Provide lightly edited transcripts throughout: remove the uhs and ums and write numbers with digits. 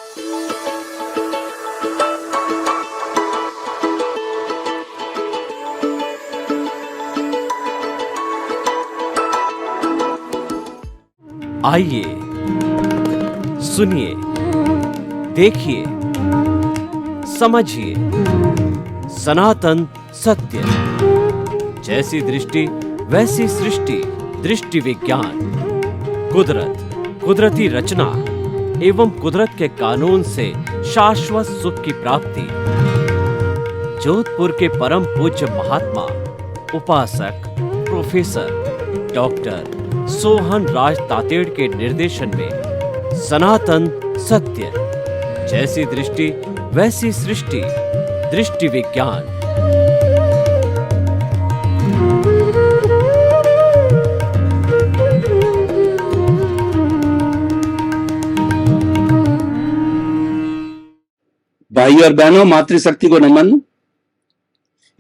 आइए, सुनिए, देखिए, समझिए सनातन सत्य। जैसी दृष्टि वैसी सृष्टि, दृष्टि विज्ञान। कुदरत, कुदरती रचना एवं कुदरत के कानून से शाश्वत सुख की प्राप्ति। जोधपुर के परम पूज्य महात्मा उपासक प्रोफेसर डॉक्टर सोहन राज तातेड़ के निर्देशन में सनातन सत्य। जैसी दृष्टि वैसी सृष्टि, दृष्टि विज्ञान। भाई और बहनों, मातृशक्ति को नमन।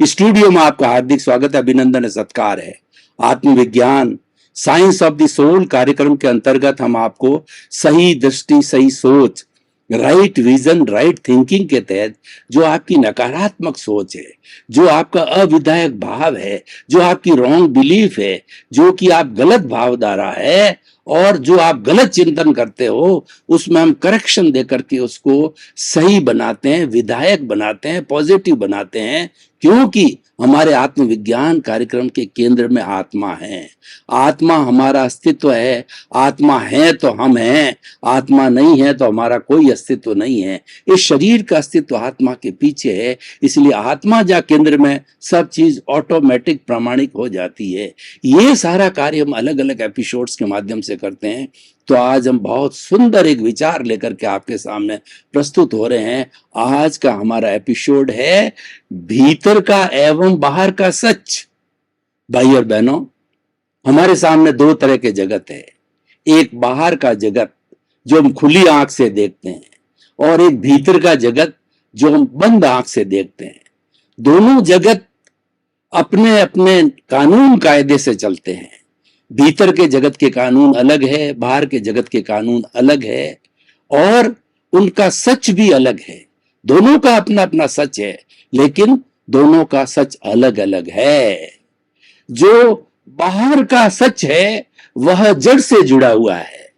स्टूडियो में आपका हार्दिक स्वागत है, अभिनंदन है, सत्कार है। आत्मविज्ञान साइंस ऑफ द सोल कार्यक्रम के अंतर्गत हम आपको सही दृष्टि, सही सोच, राइट विजन, राइट थिंकिंग के तहत जो आपकी नकारात्मक सोच है, जो आपका अविधायक भाव है, जो आपकी रॉन्ग बिलीफ है, जो कि आप गलत भावधारा है और जो आप गलत चिंतन करते हो, उसमें हम करेक्शन देकर के उसको सही बनाते हैं, विधायक बनाते हैं, पॉजिटिव बनाते हैं। क्योंकि हमारे आत्मविज्ञान कार्यक्रम के केंद्र में आत्मा है। आत्मा हमारा अस्तित्व है। आत्मा है तो हम हैं, आत्मा नहीं है तो हमारा कोई अस्तित्व नहीं है। इस शरीर का अस्तित्व आत्मा के पीछे है। इसलिए आत्मा जा केंद्र में सब चीज ऑटोमेटिक प्रामाणिक हो जाती है। ये सारा कार्य हम अलग अलग एपिसोड्स के माध्यम से करते हैं। तो आज हम बहुत सुंदर एक विचार लेकर के आपके सामने प्रस्तुत हो रहे हैं। आज का हमारा एपिसोड है भीतर का एवं बाहर का सच। भाई और बहनों, हमारे सामने दो तरह के जगत है। एक बाहर का जगत जो हम खुली आंख से देखते हैं, और एक भीतर का जगत जो हम बंद आंख से देखते हैं। दोनों जगत अपने अपने कानून कायदे से चलते हैं। भीतर के जगत के कानून अलग है, बाहर के जगत के कानून अलग है, और उनका सच भी अलग है। दोनों का अपना अपना सच है, लेकिन दोनों का सच अलग अलग है। जो बाहर का सच है वह जड़ से जुड़ा हुआ है,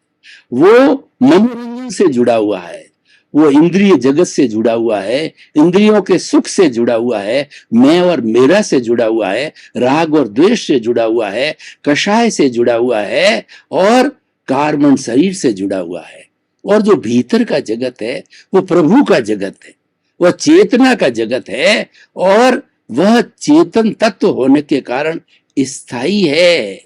वो मनोरंजन से जुड़ा हुआ है, वो इंद्रिय जगत से जुड़ा हुआ है, इंद्रियों के सुख से जुड़ा हुआ है, मैं और मेरा से जुड़ा हुआ है, राग और द्वेष से जुड़ा हुआ है, कषाय से जुड़ा हुआ है, और कार्बन शरीर से जुड़ा हुआ है। और जो भीतर का जगत है वो प्रभु का जगत है, वह चेतना का जगत है, और वह चेतन तत्व होने के कारण स्थायी है।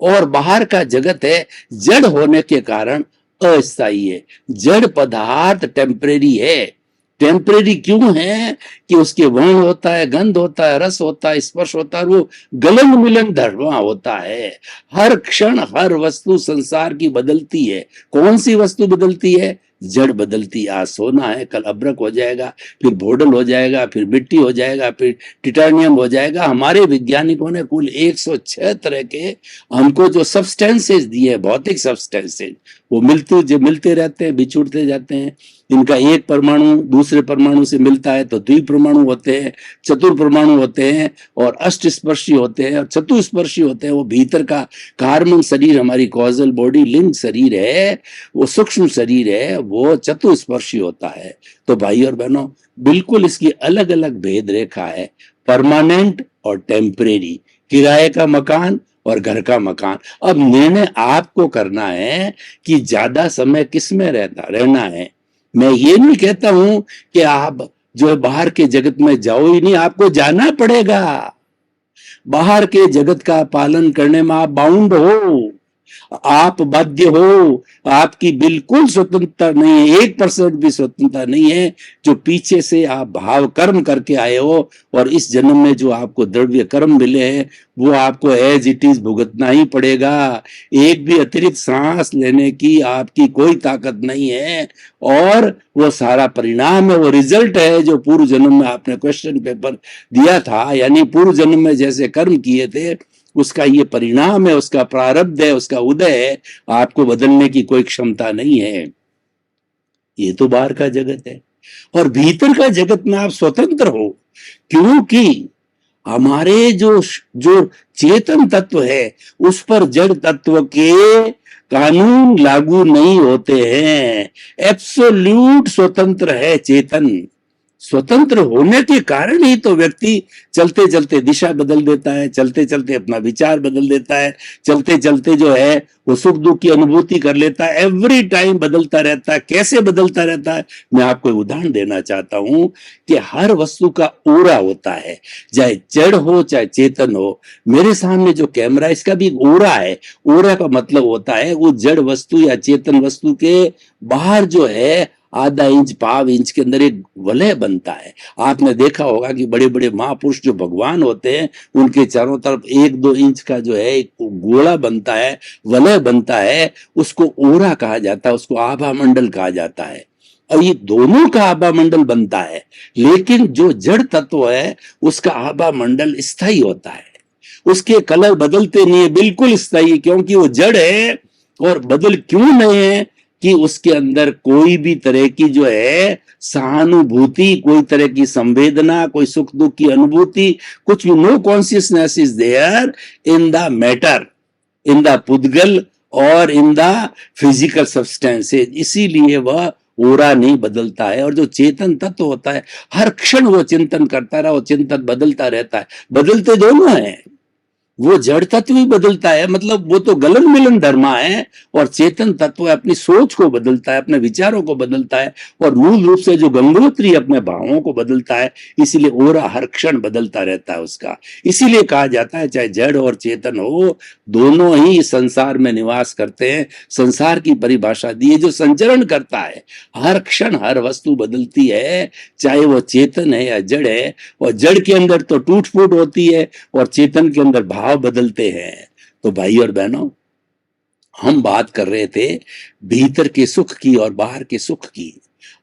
और बाहर का जगत है जड़ होने के कारण अस्थायी है। जड़ पदार्थ टेम्परेरी है। टेम्परेरी क्यों है? कि उसके वर्ण होता है, गंध होता है, रस होता है, स्पर्श होता है, वो गलन मिलन धर्मा होता है। हर क्षण हर वस्तु संसार की बदलती है। कौन सी वस्तु बदलती है? जड़ बदलती। आज सोना है, कल अब्रक हो जाएगा, फिर भोडल हो जाएगा, फिर मिट्टी हो जाएगा, फिर टिटानियम हो जाएगा। हमारे वैज्ञानिकों ने कुल 106 तरह के हमको जो सब्सटेंसेस दिए, भौतिक सब्सटेंसेस, वो मिलते रहते हैं, बिछुड़ते जाते हैं। इनका एक परमाणु दूसरे परमाणु से मिलता है तो द्विपरमाणु होते हैं, चतुर्परमाणु होते हैं, और अष्टस्पर्शी होते हैं, और चतुस्पर्शी होते हैं। वो भीतर का कार्बन शरीर हमारी कॉजल बॉडी, लिंग शरीर है, वो सूक्ष्म शरीर है, वो चतुस्पर्शी होता है। तो भाई और बहनों, बिल्कुल इसकी अलग अलग भेद रेखा है। परमानेंट और टेम्परेरी, किराए का मकान और घर का मकान। अब निर्णय आपको करना है कि ज्यादा समय किस में रहना है। मैं ये नहीं कहता हूं कि आप जो है बाहर के जगत में जाओ ही नहीं, आपको जाना पड़ेगा। बाहर के जगत का पालन करने में आप बाउंड हो, आप बाध्य हो। आपकी बिल्कुल स्वतंत्रता नहीं है, 1% भी स्वतंत्रता नहीं है। जो पीछे से आप भाव कर्म करके आए हो, और इस जन्म में जो आपको द्रव्य कर्म मिले हैं, वो आपको एज इट इज भुगतना ही पड़ेगा। एक भी अतिरिक्त सांस लेने की आपकी कोई ताकत नहीं है, और वो सारा परिणाम है, वो रिजल्ट है जो पूर्व जन्म में आपने क्वेश्चन पेपर दिया था। यानी पूर्व जन्म में जैसे कर्म किए थे, उसका ये परिणाम है, उसका प्रारब्ध है, उसका उदय है। आपको बदलने की कोई क्षमता नहीं है। ये तो बाहर का जगत है। और भीतर का जगत में आप स्वतंत्र हो, क्योंकि हमारे जो जो चेतन तत्व है उस पर जड़ तत्व के कानून लागू नहीं होते हैं। एब्सोल्यूट स्वतंत्र है चेतन। स्वतंत्र होने के कारण ही तो व्यक्ति चलते चलते दिशा बदल देता है, चलते चलते अपना विचार बदल देता है, चलते चलते जो है वो सुख दुख की अनुभूति कर लेता है। एवरी टाइम बदलता रहता है। कैसे बदलता रहता है? मैं आपको एक उदाहरण देना चाहता हूं कि हर वस्तु का ओरा होता है, चाहे जड़ हो चाहे चेतन हो। मेरे सामने जो कैमरा है इसका भी एक ओरा है। ओरा का मतलब होता है वो जड़ वस्तु या चेतन वस्तु के बाहर जो है आधा इंच पाव इंच के अंदर एक वलय बनता है। आपने देखा होगा कि बड़े बड़े महापुरुष जो भगवान होते हैं उनके चारों तरफ 1-2 इंच का जो है एक गोला बनता है, वलय बनता है, उसको ओरा कहा जाता है, उसको आभा मंडल कहा जाता है। और ये दोनों का आभा मंडल बनता है, लेकिन जो जड़ तत्व है उसका आभा मंडल स्थायी होता है। उसके कलर बदलते नहीं है, बिल्कुल स्थायी, क्योंकि वो जड़ है। और बदल क्यों नहीं है? कि उसके अंदर कोई भी तरह की जो है सहानुभूति, कोई तरह की संवेदना, कोई सुख दुख की अनुभूति, कुछ भी, no consciousness is there in the matter, in the pudgala और इन द फिजिकल सब्सटेंसेज। इसीलिए वह ओरा नहीं बदलता है। और जो चेतन तत्व होता है हर क्षण वो चिंतन करता रहा, वो चिंतन बदलता रहता है। बदलते दोनों हैं, वो जड़ तत्व भी बदलता है, मतलब वो तो गलन मिलन धर्मा है। और चेतन तत्व अपनी सोच को बदलता है, अपने विचारों को बदलता है, और मूल रूप से जो गंगोत्री अपने भावों को बदलता है। इसीलिए ओरा हर क्षण बदलता रहता है उसका। इसीलिए कहा जाता है चाहे जड़ और चेतन हो, दोनों ही संसार में निवास करते हैं। संसार की परिभाषा दी है, जो संचरण करता है, हर क्षण हर वस्तु बदलती है, चाहे वो चेतन है या जड़ है। और जड़ के अंदर तो टूट फूट होती है और चेतन के अंदर भाव बदलते हैं। तो भाई और बहनों, हम बात कर रहे थे भीतर के सुख की और बाहर के सुख की,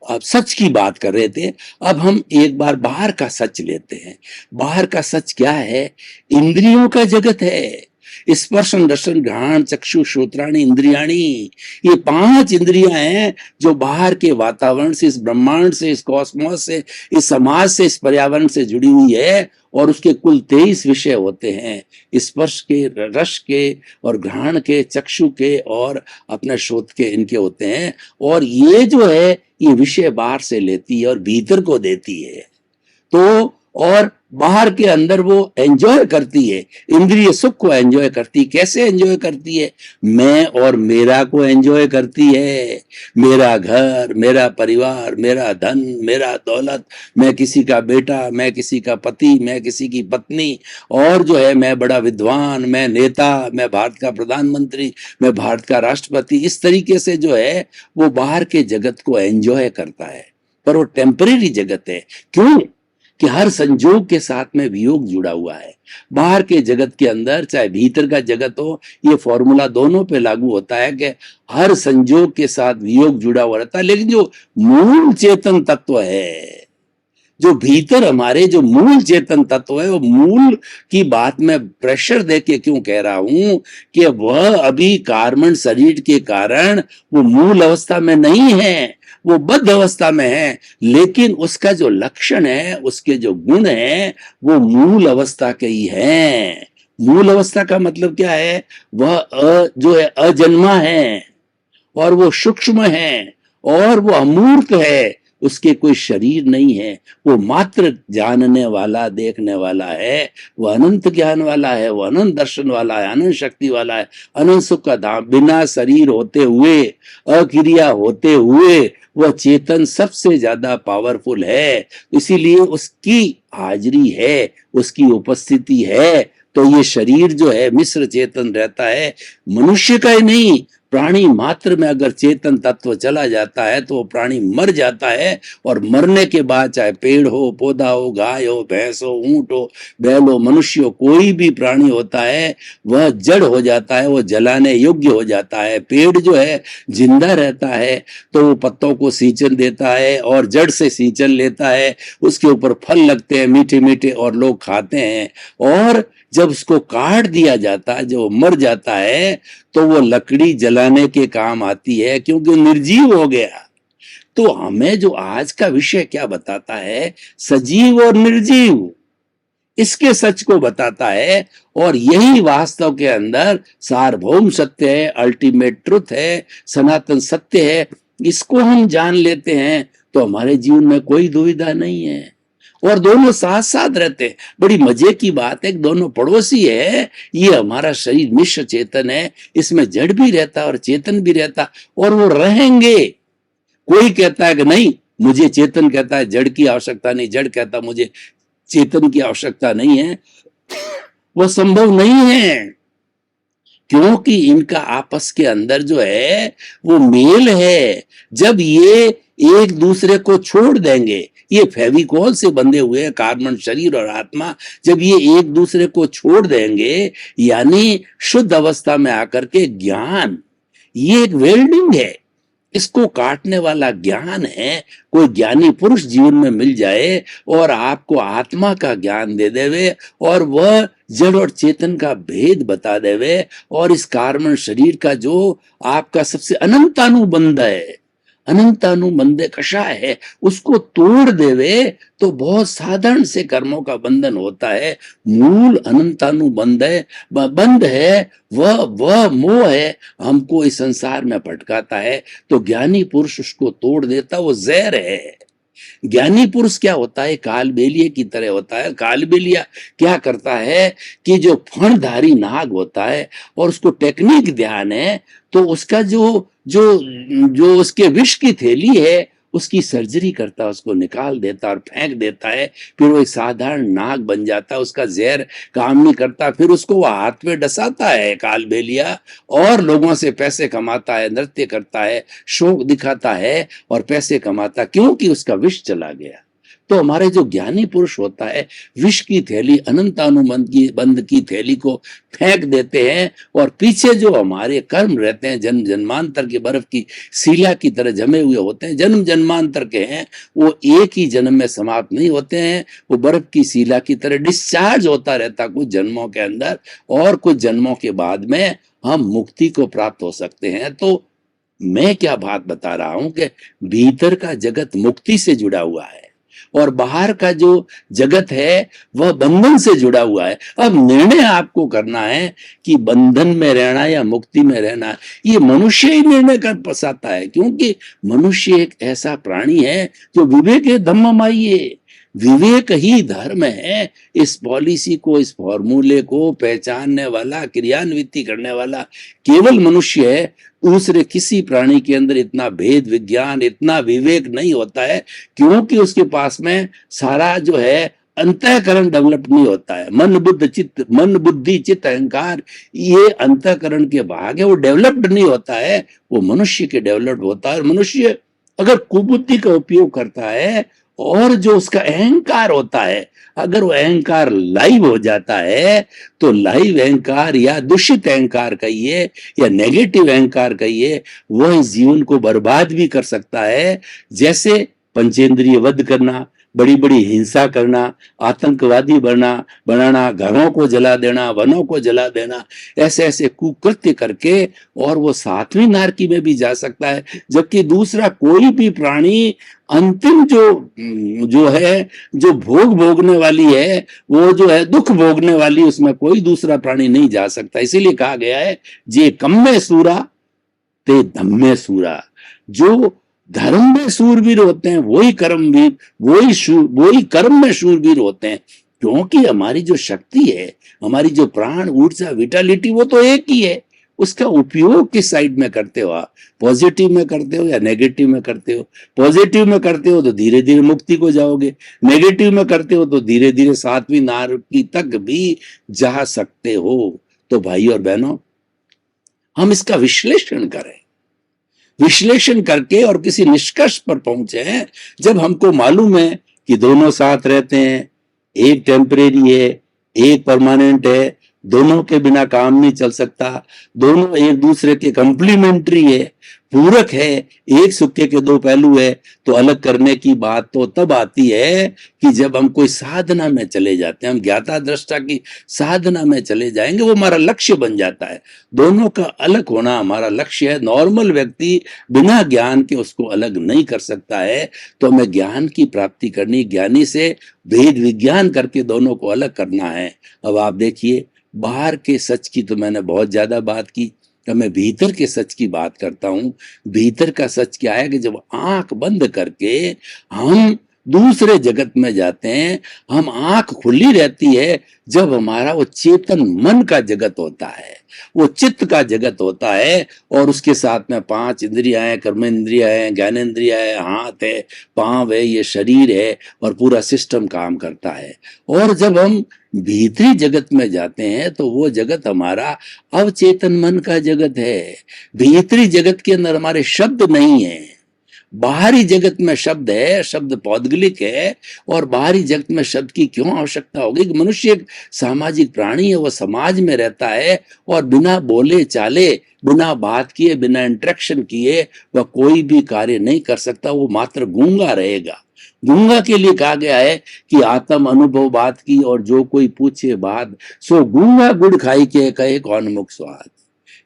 अब सच की बात कर रहे थे। अब हम एक बार बाहर का सच लेते हैं। बाहर का सच क्या है? इंद्रियों का जगत है। स्पर्शन रसन घ्राण चक्षु श्रोत्राणी इंद्रियाणी, ये 5 इंद्रियां हैं जो बाहर के वातावरण से, इस ब्रह्मांड से, इस कॉस्मोस से, इस समाज से, इस पर्यावरण से जुड़ी हुई है। और उसके कुल 23 विषय होते हैं, स्पर्श के, रस के और घ्राण के, चक्षु के और अपने श्रोत के, इनके होते हैं। और ये जो है ये विषय बाहर से लेती है और भीतर को देती है। तो और बाहर के अंदर वो एंजॉय करती है, इंद्रिय सुख को एंजॉय करती है। कैसे एंजॉय करती है? मैं और मेरा को एंजॉय करती है। मेरा घर, मेरा परिवार, मेरा धन, मेरा दौलत, मैं किसी का बेटा, मैं किसी का पति, मैं किसी की पत्नी, और जो है मैं बड़ा विद्वान, मैं नेता, मैं भारत का प्रधानमंत्री, मैं भारत का राष्ट्रपति। इस तरीके से जो है वो बाहर के जगत को एंजॉय करता है, पर वो टेम्परेरी जगत है। क्यों? कि हर संजोग के साथ में वियोग जुड़ा हुआ है। बाहर के जगत के अंदर चाहे भीतर का जगत हो, ये फॉर्मूला दोनों पे लागू होता है कि हर संजोग के साथ वियोग जुड़ा हुआ रहता है। लेकिन जो मूल चेतन तत्व है, जो भीतर हमारे जो मूल चेतन तत्व है, वो मूल की बात में प्रेशर देके क्यों कह रहा हूं कि वह अभी कार्बन शरीर के कारण वो मूल अवस्था में नहीं है, वो बद्ध अवस्था में है। लेकिन उसका जो लक्षण है, उसके जो गुण है, वो मूल अवस्था के ही हैं। मूल अवस्था का मतलब क्या है? वह जो है अजन्मा है, और वो सूक्ष्म है, और वो अमूर्त है। उसके कोई शरीर नहीं है, वो मात्र जानने वाला, देखने वाला है। वो अनंत ज्ञान वाला है, वो अनंत दर्शन वाला है, अनंत शक्ति वाला है, अनंत सुख का धाम। बिना शरीर होते हुए, अक्रिया होते हुए वह चेतन सबसे ज्यादा पावरफुल है। इसीलिए उसकी हाजिरी है, उसकी उपस्थिति है। तो ये शरीर जो है मिश्र चेतन रहता है। मनुष्य का ही नहीं, प्राणी मात्र में अगर चेतन तत्व चला जाता है तो वो प्राणी मर जाता है। और मरने के बाद चाहे पेड़ हो, पौधा हो, गाय हो, भैंस हो, ऊंट हो, बैल हो, मनुष्य हो, कोई भी प्राणी होता है वह जड़ हो जाता है, वो जलाने योग्य हो जाता है। पेड़ जो है जिंदा रहता है तो वो पत्तों को सींचन देता है और जड़ से सींचन लेता है, उसके ऊपर फल लगते हैं मीठे मीठे और लोग खाते हैं। और जब उसको काट दिया जाता है, जब वो मर जाता है, तो वो लकड़ी जलाने के काम आती है, क्योंकि वो निर्जीव हो गया। तो हमें जो आज का विषय क्या बताता है, सजीव और निर्जीव, इसके सच को बताता है। और यही वास्तव के अंदर सार्वभौम सत्य है, अल्टीमेट ट्रुथ है, सनातन सत्य है। इसको हम जान लेते हैं तो हमारे जीवन में कोई दुविधा नहीं है, और दोनों साथ साथ रहते हैं। बड़ी मजे की बात है, दोनों पड़ोसी है। ये हमारा शरीर मिश्र चेतन है, इसमें जड़ भी रहता और चेतन भी रहता, और वो रहेंगे। कोई कहता है कि नहीं, मुझे चेतन कहता है जड़ की आवश्यकता नहीं, जड़ कहता मुझे चेतन की आवश्यकता नहीं है, वो संभव नहीं है। क्योंकि इनका आपस के अंदर जो है वो मेल है। जब ये एक दूसरे को छोड़ देंगे, ये फेविकॉल से बंधे हुए हैं कार्बन शरीर और आत्मा, जब ये एक दूसरे को छोड़ देंगे, यानी शुद्ध अवस्था में आकर के ज्ञान, ये एक वेल्डिंग है, इसको काटने वाला ज्ञान है। कोई ज्ञानी पुरुष जीवन में मिल जाए और आपको आत्मा का ज्ञान दे देवे, और वह जड़ और चेतन का भेद बता देवे, और इस कार्बन शरीर का जो आपका सबसे अनंतानुबंध है, अनंतानुबंध कषाय है, उसको तोड़ देवे तो बहुत साधारण से कर्मों का बंधन होता है। मूल अनंतानुबंध है, बंध है, वह मोह है, हमको इस संसार में भटकाता है। तो ज्ञानी पुरुष उसको तोड़ देता, वो जहर है। ज्ञानी पुरुष क्या होता है, कालबेलिया की तरह होता है। कालबेलिया क्या करता है कि जो फणधारी नाग होता है और उसको टेक्निक ध्यान है, तो उसका जो जो जो उसके विष की थैली है उसकी सर्जरी करता है, उसको निकाल देता और फेंक देता है। फिर वो एक साधारण नाग बन जाता है, उसका जहर काम नहीं करता। फिर उसको वो हाथ में डसाता है कालबेलिया, और लोगों से पैसे कमाता है, नृत्य करता है, शौक दिखाता है और पैसे कमाता, क्योंकि उसका विष चला गया। तो हमारे जो ज्ञानी पुरुष होता है, विष की थैली, अनंतानुबंध की थैली को फेंक देते हैं, और पीछे जो हमारे कर्म रहते हैं, जन्म जन्मांतर के बर्फ की सीला की तरह जमे हुए होते हैं, जन्म जन्मांतर के हैं, वो एक ही जन्म में समाप्त नहीं होते हैं। वो बर्फ की सीला की तरह डिस्चार्ज होता रहता कुछ जन्मों के अंदर, और कुछ जन्मों के बाद में हम मुक्ति को प्राप्त हो सकते हैं। तो मैं क्या बात बता रहा हूं कि भीतर का जगत मुक्ति से जुड़ा हुआ है, और बाहर का जो जगत है वह बंधन से जुड़ा हुआ है। अब निर्णय आपको करना है कि बंधन में रहना या मुक्ति में रहना। ये मनुष्य ही निर्णय कर फंसाता है, क्योंकि मनुष्य एक ऐसा प्राणी है जो विवेक है, धम्ममाई है। विवेक ही धर्म है। इस पॉलिसी को, इस फॉर्मूले को पहचानने वाला, क्रियान्वित करने वाला केवल मनुष्य है। दूसरे किसी प्राणी के अंदर इतना भेद विज्ञान, इतना विवेक नहीं होता है, क्योंकि उसके पास में सारा जो है अंतःकरण डेवलप नहीं होता है। मन बुद्धि चित्त अहंकार, ये अंतःकरण के भाग है, वो डेवलप्ड नहीं होता है, वो मनुष्य के डेवलप्ड होता है। मनुष्य अगर कुबुद्धि का उपयोग करता है, और जो उसका अहंकार होता है, अगर वो अहंकार लाइव हो जाता है, तो लाइव अहंकार या दूषित अहंकार कहिए या नेगेटिव अहंकार कहिए, वह इस जीवन को बर्बाद भी कर सकता है। जैसे पंचेंद्रिय वध करना, बड़ी बड़ी हिंसा करना, आतंकवादी बनाना, घरों को जला देना, वनों को जला देना, ऐसे ऐसे कुकृत्य करके, और वो 7वीं नारकी में भी जा सकता है। जबकि दूसरा कोई भी प्राणी अंतिम जो है, जो भोगने वाली है, वो जो है दुख भोगने वाली, उसमें कोई दूसरा प्राणी नहीं जा सकता। इसीलिए कहा गया है, जे कम्मे सूरा ते धम्मे सूरा। जो धर्म में शूरवीर होते हैं वही कर्मवीर, वही कर्म में शूरवीर होते हैं। क्योंकि हमारी जो शक्ति है, हमारी जो प्राण ऊर्जा विटालिटी, वो तो एक ही है। उसका उपयोग किस साइड में करते हो आप? पॉजिटिव में करते हो या नेगेटिव में करते हो? पॉजिटिव में करते हो तो धीरे धीरे मुक्ति को जाओगे, नेगेटिव में करते हो तो धीरे धीरे 7वीं नारकी तक भी जा सकते हो। तो भाई और बहनों, हम इसका विश्लेषण करें, विश्लेषण करके और किसी निष्कर्ष पर पहुंचे हैं। जब हमको मालूम है कि दोनों साथ रहते हैं, एक टेम्परेरी है, एक परमानेंट है, दोनों के बिना काम नहीं चल सकता, दोनों एक दूसरे के कंप्लीमेंट्री है, पूरक है, एक सिक्के के दो पहलू है। तो अलग करने की बात तो तब आती है कि जब हम कोई साधना में चले जाते हैं, हम ज्ञाता दृष्टा की साधना में चले जाएंगे, वो हमारा लक्ष्य बन जाता है। दोनों का अलग होना हमारा लक्ष्य है। नॉर्मल व्यक्ति बिना ज्ञान के उसको अलग नहीं कर सकता है। तो हमें ज्ञान की प्राप्ति करनी, ज्ञानी से भेद विज्ञान करके दोनों को अलग करना है। अब आप देखिए, बाहर के सच की तो मैंने बहुत ज्यादा बात की, तो मैं भीतर के सच की बात करता हूं। भीतर का सच क्या है कि जब आंख बंद करके हम दूसरे जगत में जाते हैं, हम आंख खुली रहती है जब हमारा वो चेतन मन का जगत होता है, वो चित्त का जगत होता है, और उसके साथ में पांच इंद्रियां हैं, कर्मेंद्रियां हैं, ज्ञानेंद्रियां है, हाथ है, पांव है, ये शरीर है, और पूरा सिस्टम काम करता है। और जब हम भीतरी जगत में जाते हैं तो वो जगत हमारा अवचेतन मन का जगत है। भीतरी जगत के अंदर हमारे शब्द नहीं है, बाहरी जगत में शब्द है, शब्द पौद्गलिक है। और बाहरी जगत में शब्द की क्यों आवश्यकता होगी? कि मनुष्य एक सामाजिक प्राणी है, वो समाज में रहता है, और बिना बोले चाले, बिना बात किए, बिना इंटरेक्शन किए वह कोई भी कार्य नहीं कर सकता, वो मात्र गूंगा रहेगा। गूंगा के लिए कहा गया है कि आत्म अनुभव बात की, और जो कोई पूछे बात, सो गूंगा गुड़ खाई के कहे कौन मुख स्वाद।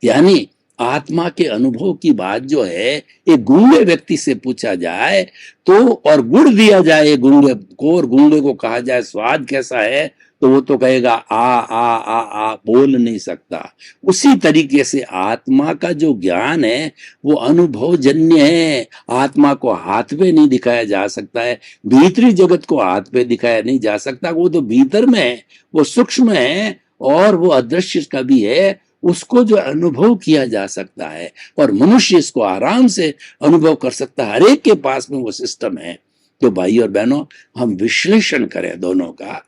यानी आत्मा के अनुभव की बात जो है, एक गूंगे व्यक्ति से पूछा जाए तो, और गुड़ दिया जाए गूंगे को, और गूंगे को कहा जाए स्वाद कैसा है, तो वो तो कहेगा आ बोल नहीं सकता। उसी तरीके से आत्मा का जो ज्ञान है वो अनुभव जन्य है। आत्मा को हाथ पे नहीं दिखाया जा सकता है, भीतरी जगत को हाथ पे दिखाया नहीं जा सकता। वो तो भीतर में है, वो सूक्ष्म है, और वो अदृश्य का भी है, उसको जो अनुभव किया जा सकता है, और मनुष्य इसको आराम से अनुभव कर सकता है। हर एक के पास में वो सिस्टम है। तो भाई और बहनों, हम विश्लेषण करें दोनों का,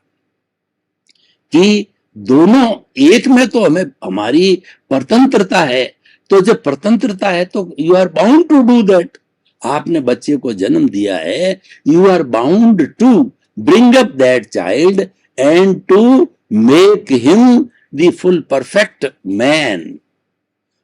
कि दोनों एक में तो हमें हमारी परतंत्रता है। तो जब परतंत्रता है तो you are bound to do that. आपने बच्चे को जन्म दिया है, you are bound to bring up that child and to make him the full perfect man.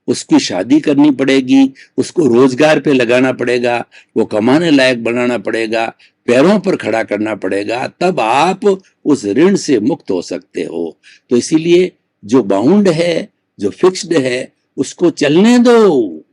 उसकी शादी करनी पड़ेगी, उसको रोजगार पे लगाना पड़ेगा, वो कमाने लायक बनाना पड़ेगा, पैरों पर खड़ा करना पड़ेगा, तब आप उस ऋण से मुक्त हो सकते हो। तो इसीलिए जो बाउंड है, जो फिक्स्ड है, उसको चलने दो।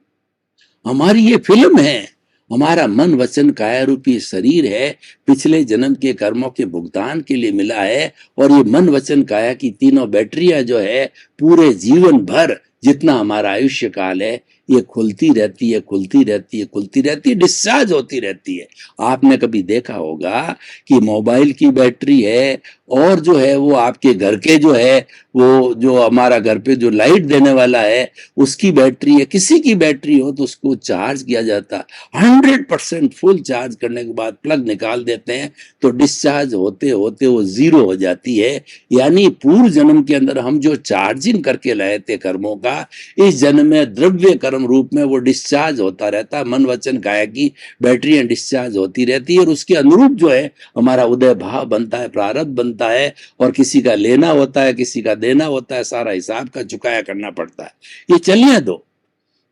हमारी ये फिल्म है, हमारा मन वचन काया रूपी शरीर है, पिछले जन्म के कर्मों के भुगतान के लिए मिला है। और ये मन वचन काया की तीनों बैटरियां जो है, पूरे जीवन भर जितना हमारा आयुष्य काल है, ये खुलती रहती है, खुलती रहती है, खुलती रहती है, डिस्चार्ज होती रहती है। आपने कभी देखा होगा कि मोबाइल की बैटरी है, और जो है वो आपके घर के जो है, वो जो हमारा घर पे जो लाइट देने वाला है उसकी बैटरी है। किसी की बैटरी हो तो उसको चार्ज किया जाता, 100% फुल चार्ज करने के बाद प्लग निकाल देते हैं, तो डिस्चार्ज होते होते वो जीरो हो जाती है। यानी पूर्व जन्म के अंदर हम जो चार्जिंग करके लाए थे कर्मों का, इस जन्म में द्रव्य कर्म रूप में वो डिस्चार्ज होता रहता है। मन वचन काया की बैटरियां डिस्चार्ज होती रहती है, और उसके अनुरूप जो है हमारा उदय भाव बनता है, प्रारब्ध बनता है, और किसी का लेना होता है, किसी का देना होता है, सारा हिसाब का चुकाया करना पड़ता है। ये चलने दो,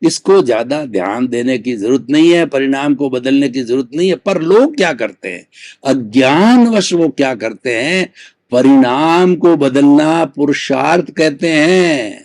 इसको ज्यादा ध्यान देने की जरूरत नहीं है, परिणाम को बदलने की जरूरत नहीं है। पर लोग क्या करते हैं, अज्ञानवश वो क्या करते हैं, परिणाम को बदलना पुरुषार्थ कहते हैं।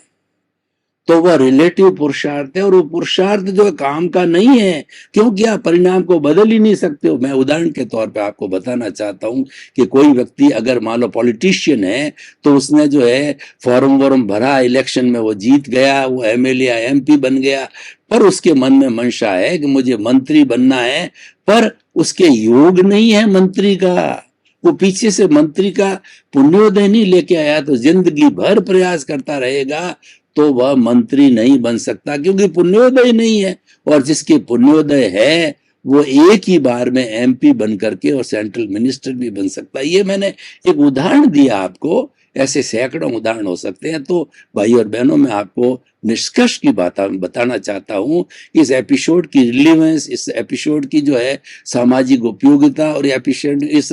तो वह रिलेटिव पुरुषार्थ है, और वो पुरुषार्थ जो है काम का नहीं है, क्योंकि आप परिणाम को बदल ही नहीं सकते हो। मैं उदाहरण के तौर पे आपको बताना चाहता हूं कि कोई व्यक्ति अगर मान लो पॉलिटिशियन है, तो उसने जो है फॉर्म वॉर्म भरा, इलेक्शन में वो जीत गया, वो एमएलए या एमपी बन गया, पर उसके मन में मंशा है कि मुझे मंत्री बनना है, पर उसके योग नहीं है मंत्री का। वो पीछे से मंत्री का पुण्योदय नहीं लेके आया, तो जिंदगी भर प्रयास करता रहेगा, तो वह मंत्री नहीं बन सकता, क्योंकि पुण्योदय नहीं है। और जिसके पुण्योदय है वो एक ही बार में एमपी बन करके और सेंट्रल मिनिस्टर भी बन सकता है। ये मैंने एक उदाहरण दिया आपको, ऐसे सैकड़ों उदाहरण हो सकते हैं। तो भाई और बहनों, मैं आपको निष्कर्ष की बात बताना चाहता हूं, इस एपिसोड की रिलेवेंस, इस एपिसोड की जो है सामाजिक उपयोगिता, और एपिसोड इस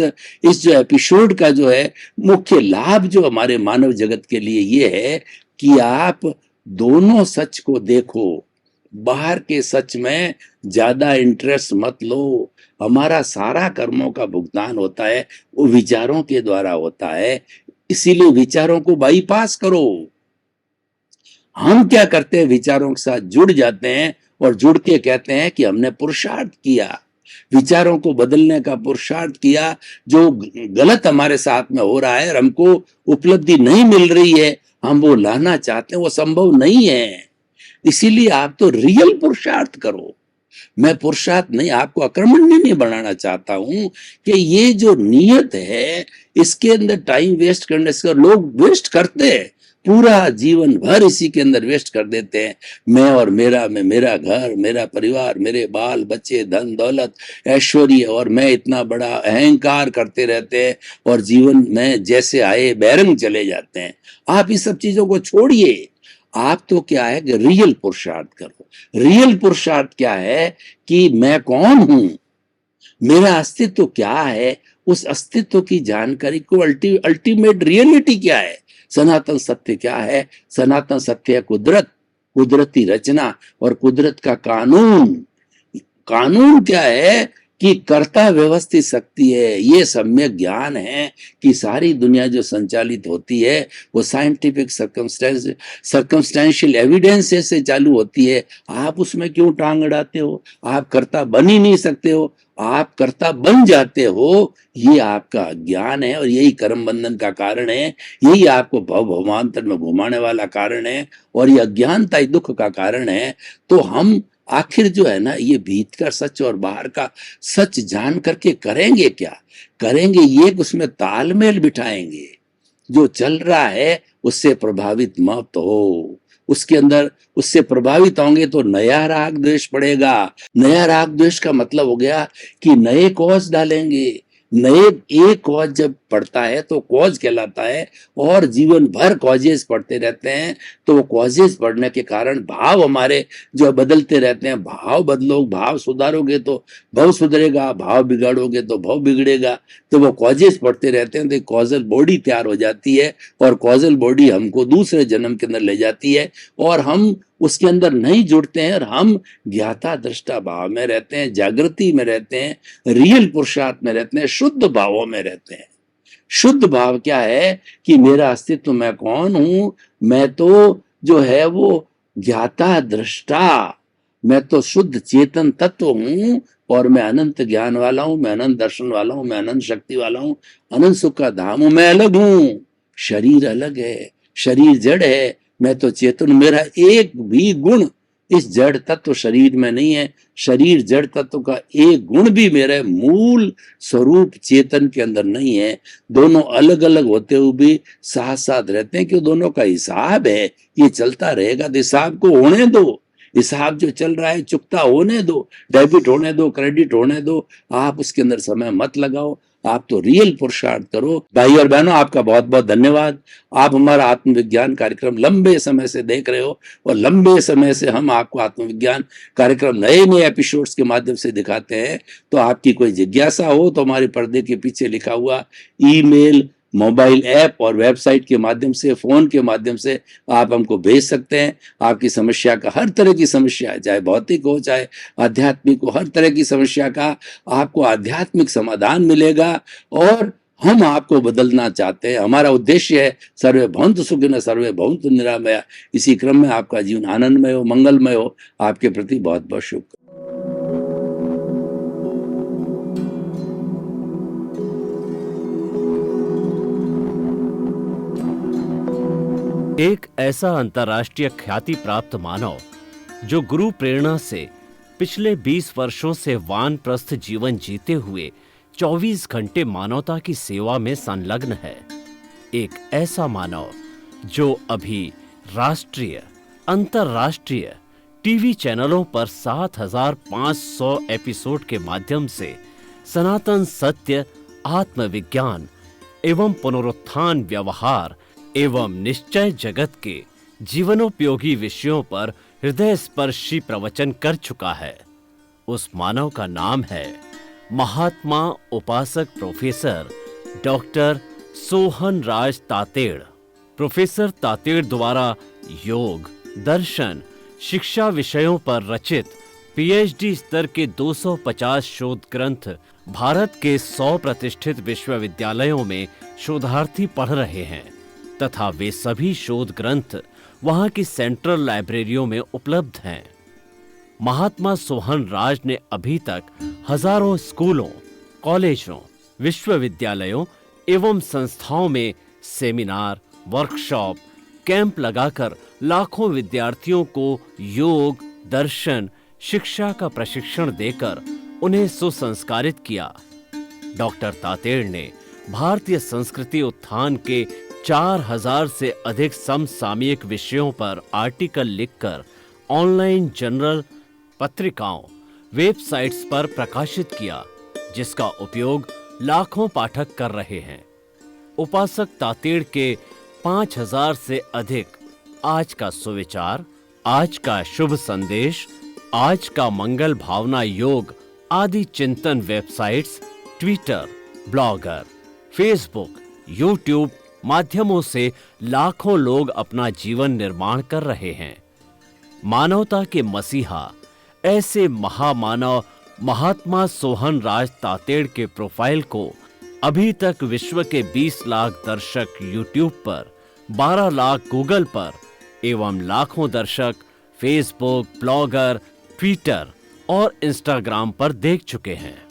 जो एपिसोड का जो है मुख्य लाभ जो हमारे मानव जगत के लिए ये है कि आप दोनों सच को देखो, बाहर के सच में ज्यादा इंटरेस्ट मत लो। हमारा सारा कर्मों का भुगतान होता है वो विचारों के द्वारा होता है, इसीलिए विचारों को बाईपास करो। हम क्या करते हैं, विचारों के साथ जुड़ जाते हैं और जुड़ के कहते हैं कि हमने पुरुषार्थ किया, विचारों को बदलने का पुरुषार्थ किया। जो गलत हमारे साथ में हो रहा है और हमको उपलब्धि नहीं मिल रही है, हम वो लाना चाहते हैं, वो संभव नहीं है। इसीलिए आप तो रियल पुरुषार्थ करो। मैं पुरुषार्थ नहीं, आपको अकर्मण्य नहीं बनाना चाहता हूं कि ये जो नियत है इसके अंदर टाइम वेस्ट करने से लोग वेस्ट करते हैं, पूरा जीवन भर इसी के अंदर वेस्ट कर देते हैं। मैं और मेरा, मैं, मेरा घर, मेरा परिवार, मेरे बाल बच्चे, धन दौलत, ऐश्वर्य, और मैं इतना बड़ा अहंकार करते रहते हैं और जीवन में जैसे आए बैरंग चले जाते हैं। आप इस सब चीजों को छोड़िए। आप तो क्या है कि रियल पुरुषार्थ करो। रियल पुरुषार्थ क्या है कि मैं कौन हूं, मेरा अस्तित्व क्या है, उस अस्तित्व की जानकारी को अल्टीमेट रियलिटी क्या है, सनातन सत्य क्या है। सनातन सत्य है कुदरत, कुदरती रचना और कुदरत का कानून। कानून क्या है कि कर्ता व्यवस्थित शक्ति है। ये सम्यक ज्ञान है कि सारी दुनिया जो संचालित होती है वो साइंटिफिक सर्कमस्टेंशियल एविडेंस से चालू होती है। आप उसमें क्यों टांग अड़ाते हो? आप कर्ता बन ही नहीं सकते हो, आप कर्ता बन जाते हो। ये आपका ज्ञान है और यही कर्म बंधन का कारण है, यही आपको भव भवांतर में घुमाने वाला कारण है और ये अज्ञानता ही दुख का कारण है। तो हम आखिर जो है ना, ये भीतर का सच और बाहर का सच जान करके करेंगे क्या? करेंगे ये कि उसमें तालमेल बिठाएंगे। जो चल रहा है उससे प्रभावित मत हो, उसके अंदर उससे प्रभावित होंगे तो नया राग द्वेष पड़ेगा। नया राग द्वेष का मतलब हो गया कि नए कॉज डालेंगे। नए एक कॉज जब पड़ता है तो कॉज कहलाता है, और जीवन भर कॉजेस पढ़ते रहते हैं तो वो कॉजेस पढ़ने के कारण भाव हमारे जो बदलते रहते हैं। भाव बदलो, भाव सुधारोगे तो भव सुधरेगा, भाव बिगाड़ोगे तो भव बिगड़ेगा। तो वो कॉजेस पढ़ते रहते हैं तो कॉजल बॉडी तैयार हो जाती है और कॉजल बॉडी हमको दूसरे जन्म के अंदर ले जाती है और हम उसके अंदर नहीं जुड़ते हैं और हम ज्ञाता दृष्टा भाव में रहते हैं, जागृति में रहते हैं, रियल पुरुषार्थ में रहते हैं, शुद्ध भावों में रहते हैं। शुद्ध भाव क्या है कि मेरा अस्तित्व, मैं कौन हूं, मैं तो जो है वो ज्ञाता दृष्टा, मैं तो शुद्ध चेतन तत्व हूं और मैं अनंत ज्ञान वाला हूं, मैं अनंत दर्शन वाला हूं, मैं अनंत शक्ति वाला हूं, अनंत सुख का धाम हूं। मैं अलग हूं, शरीर अलग है, शरीर जड़ है, मैं तो चेतन। मेरा एक भी गुण इस जड़ तत्व शरीर में नहीं है, शरीर जड़ तत्व का एक गुण भी मेरे मूल स्वरूप चेतन के अंदर नहीं है। दोनों अलग अलग होते हुए भी साथ साथ रहते हैं, क्यों? दोनों का हिसाब है, ये चलता रहेगा। तो हिसाब को होने दो, हिसाब जो चल रहा है चुकता होने दो, डेबिट होने दो, क्रेडिट होने दो। आप उसके अंदर समय मत लगाओ, आप तो रियल पुरुषार्थ करो। भाई और बहनों, आपका बहुत बहुत धन्यवाद। आप हमारा आत्मविज्ञान कार्यक्रम लंबे समय से देख रहे हो और लंबे समय से हम आपको आत्मविज्ञान कार्यक्रम नए नए एपिसोड्स के माध्यम से दिखाते हैं। तो आपकी कोई जिज्ञासा हो तो हमारे पर्दे के पीछे लिखा हुआ ईमेल, मोबाइल ऐप और वेबसाइट के माध्यम से, फोन के माध्यम से आप हमको भेज सकते हैं। आपकी समस्या का, हर तरह की समस्या, चाहे भौतिक हो चाहे आध्यात्मिक हो, हर तरह की समस्या का आपको आध्यात्मिक समाधान मिलेगा और हम आपको बदलना चाहते हैं। हमारा उद्देश्य है सर्वे भवन्तु सुखिनः सर्वे भवन्तु निरामया। इसी क्रम में आपका जीवन आनंदमय हो, मंगलमय हो। आपके प्रति बहुत बहुत शुभ। एक ऐसा अंतर्राष्ट्रीय ख्याति प्राप्त मानव जो गुरु प्रेरणा से पिछले 20 वर्षों से वानप्रस्थ जीवन जीते हुए 24 घंटे मानवता की सेवा में संलग्न है। एक ऐसा मानव जो अभी राष्ट्रीय, अंतर्राष्ट्रीय टीवी चैनलों पर 7,500 एपिसोड के माध्यम से सनातन सत्य, आत्मविज्ञान एवं पुनरुत्थान, व्यवहार एवं निश्चय जगत के जीवनोपयोगी विषयों पर हृदय स्पर्शी प्रवचन कर चुका है। उस मानव का नाम है महात्मा उपासक प्रोफेसर डॉक्टर सोहन राज तातेड़। प्रोफेसर तातेड़ द्वारा योग, दर्शन, शिक्षा विषयों पर रचित पीएचडी स्तर के 250 शोध ग्रंथ भारत के 100 प्रतिष्ठित विश्वविद्यालयों में शोधार्थी पढ़ रहे हैं तथा वे सभी शोध ग्रंथ वहां की सेंट्रल लाइब्रेरियों में उपलब्ध हैं। महात्मा सोहन राज ने अभी तक हजारों स्कूलों, कॉलेजों, विश्वविद्यालयों एवं संस्थाओं में सेमिनार, वर्कशॉप, कैंप लगाकर लाखों विद्यार्थियों को योग, दर्शन, शिक्षा का प्रशिक्षण देकर उन्हें सुसंस्कारित किया। डॉक्टर तातेड़ ने भारतीय संस्कृति उत्थान के 4000 से अधिक समसामयिक विषयों पर आर्टिकल लिखकर ऑनलाइन जर्नल, पत्रिकाओं, वेबसाइट्स पर प्रकाशित किया, जिसका उपयोग लाखों पाठक कर रहे हैं। उपासक तातेड़ के 5000 से अधिक आज का सुविचार, आज का शुभ संदेश, आज का मंगल भावना योग आदि चिंतन websites, Twitter, blogger, Facebook, YouTube माध्यमों से लाखों लोग अपना जीवन निर्माण कर रहे हैं। मानवता के मसीहा ऐसे महामानव महात्मा सोहन राज तातेड़ के प्रोफाइल को अभी तक विश्व के 20 लाख दर्शक यूट्यूब पर, 12 लाख गूगल पर एवं लाखों दर्शक फेसबुक, ब्लॉगर, ट्विटर और इंस्टाग्राम पर देख चुके हैं।